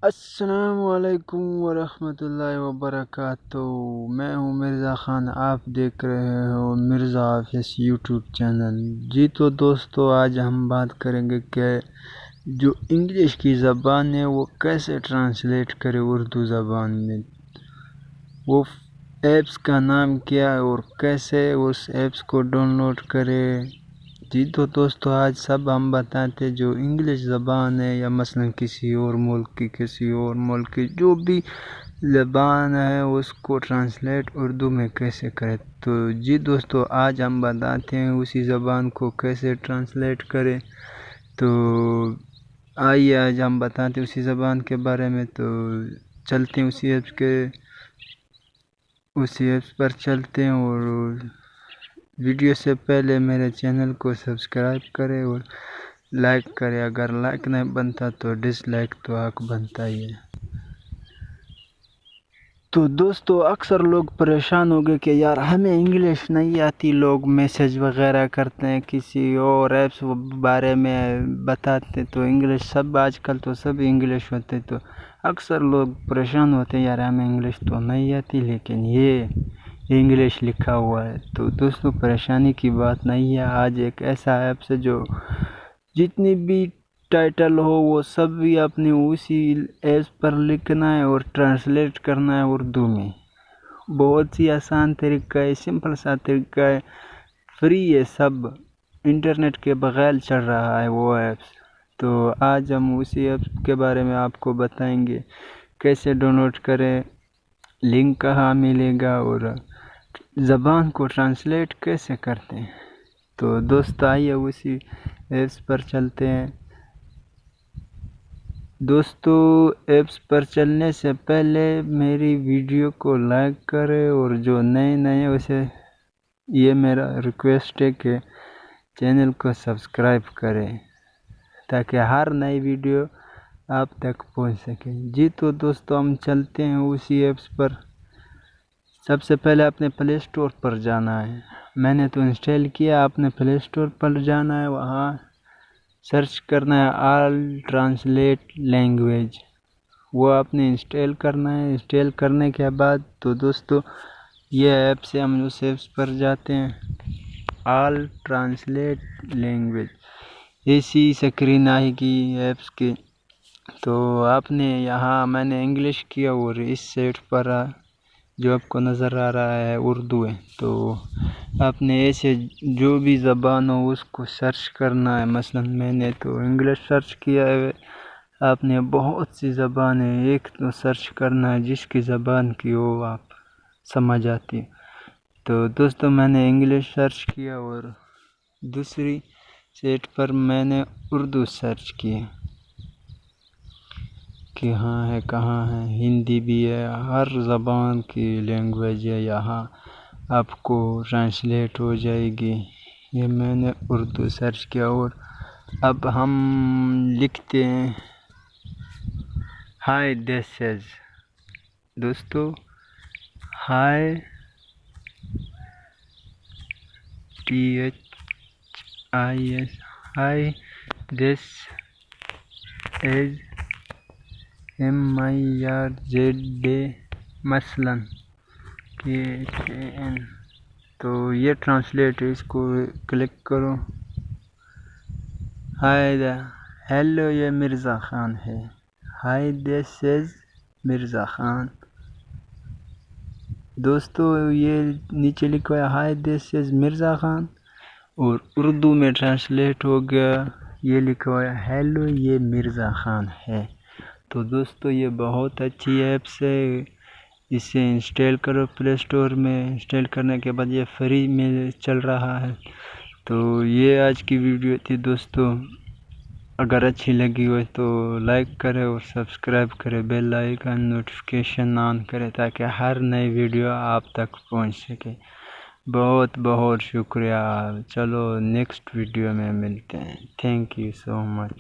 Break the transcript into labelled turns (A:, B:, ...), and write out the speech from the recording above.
A: السلام علیکم ورحمۃ اللہ وبرکاتہ۔ میں ہوں مرزا خان، آپ دیکھ رہے ہو مرزا آفس یوٹیوب چینل۔ جی تو دوستو، آج ہم بات کریں گے کہ جو انگلش کی زبان ہے وہ کیسے ٹرانسلیٹ کرے اردو زبان میں، وہ ایپس کا نام کیا ہے اور کیسے اس ایپس کو ڈاؤن لوڈ کرے۔ جی تو دوستو، آج سب ہم بتاتے جو انگلش زبان ہے یا مثلا کسی اور ملک کی جو بھی زبان ہے اس کو ٹرانسلیٹ اردو میں کیسے کرے۔ تو جی دوستو، آج ہم بتاتے ہیں اسی زبان کو کیسے ٹرانسلیٹ کرے۔ تو آئیے آج ہم بتاتے ہیں اسی زبان کے بارے میں۔ تو چلتے ہیں اسی ایپس پر چلتے ہیں، اور ویڈیو سے پہلے میرے چینل کو سبسکرائب کرے اور لائک کرے، اگر لائک نہیں بنتا تو ڈس لائک تو حق بنتا ہی ہے۔ تو دوستو، اکثر لوگ پریشان ہو گئے کہ یار ہمیں انگلش نہیں آتی، لوگ میسیج وغیرہ کرتے ہیں کسی اور ایپس بارے میں بتاتے، تو انگلش سب آج کل تو سب انگلش ہوتے، تو اکثر لوگ پریشان ہوتے ہیں یار ہمیں انگلش تو نہیں آتی لیکن یہ انگلش لکھا ہوا ہے۔ تو دوستو، پریشانی کی بات نہیں ہے، آج ایک ایسا ایپ ہے جو جتنی بھی ٹائٹل ہو وہ سب بھی اپنے اسی ایپس پر لکھنا ہے اور ٹرانسلیٹ کرنا ہے اردو میں۔ بہت ہی آسان طریقہ ہے، سمپل سا طریقہ ہے، فری ہے، سب انٹرنیٹ کے بغیر چل رہا ہے وہ ایپس۔ تو آج ہم اسی ایپس کے بارے میں آپ کو بتائیں گے کیسے ڈاؤن لوڈ کریں، لنک کہاں ملے گا اور زبان کو ٹرانسلیٹ کیسے کرتے ہیں۔ تو دوست آئیے اسی ایپس پر چلتے ہیں۔ دوستو، ایپس پر چلنے سے پہلے میری ویڈیو کو لائک کرے اور جو نئے اسے یہ میرا ریکویسٹ ہے کہ چینل کو سبسکرائب کرے تاکہ ہر نئی ویڈیو آپ تک پہنچ سکے۔ جی تو دوستو، ہم چلتے ہیں اسی ایپس پر۔ سب سے پہلے اپنے پلے اسٹور پر جانا ہے، میں نے تو انسٹال کیا، آپ نے پلے اسٹور پر جانا ہے، وہاں سرچ کرنا ہے آل ٹرانسلیٹ لینگویج، وہ آپ نے انسٹال کرنا ہے۔ انسٹال کرنے کے بعد تو دوستو یہ ایپ سے ہم اس ایپس پر جاتے ہیں، آل ٹرانسلیٹ لینگویج، ایسی اسکرین آئے گی ایپس کی۔ تو آپ نے یہاں میں نے انگلش کیا اور اس سائٹ پر جو آپ کو نظر آ رہا ہے اردو ہے، تو آپ نے ایسے جو بھی زبان ہو اس کو سرچ کرنا ہے۔ مثلا میں نے تو انگلش سرچ کیا ہے، آپ نے بہت سی زبانیں ایک تو سرچ کرنا ہے جس کی زبان کی ہو آپ سمجھ آتی۔ تو دوستو، میں نے انگلش سرچ کیا اور دوسری سائٹ پر میں نے اردو سرچ کیا کہ کہاں ہے، ہندی بھی ہے، ہر زبان کی لینگویج ہے، یہاں آپ کو ٹرانسلیٹ ہو جائے گی۔ یہ میں نے اردو سرچ کیا اور اب ہم لکھتے ہیں ہائی دس از، دوستو high THIS، high this is MIRZA مثلا KHAN۔ تو یہ ٹرانسلیٹ ہے، اس کو کلک کرو۔ ہیلو، یہ مرزا خان ہے، ہائی دس از مرزا خان۔ دوستو، یہ نیچے لکھا ہے ہائی دس از مرزا خان اور اردو میں ٹرانسلیٹ ہو گیا، یہ لکھا ہے ہیلو، یہ مرزا خان ہے۔ تو دوستو، یہ بہت اچھی ایپس ہے، اسے انسٹال کرو پلے اسٹور میں۔ انسٹال کرنے کے بعد یہ فری میں چل رہا ہے۔ تو یہ آج کی ویڈیو تھی دوستو، اگر اچھی لگی ہو تو لائک کرے اور سبسکرائب کرے، بیل آئیکن نوٹیفیکیشن آن کرے تاکہ ہر نئی ویڈیو آپ تک پہنچ سکے۔ بہت بہت شکریہ، چلو نیکسٹ ویڈیو میں ملتے ہیں، تھینک یو سو مچ۔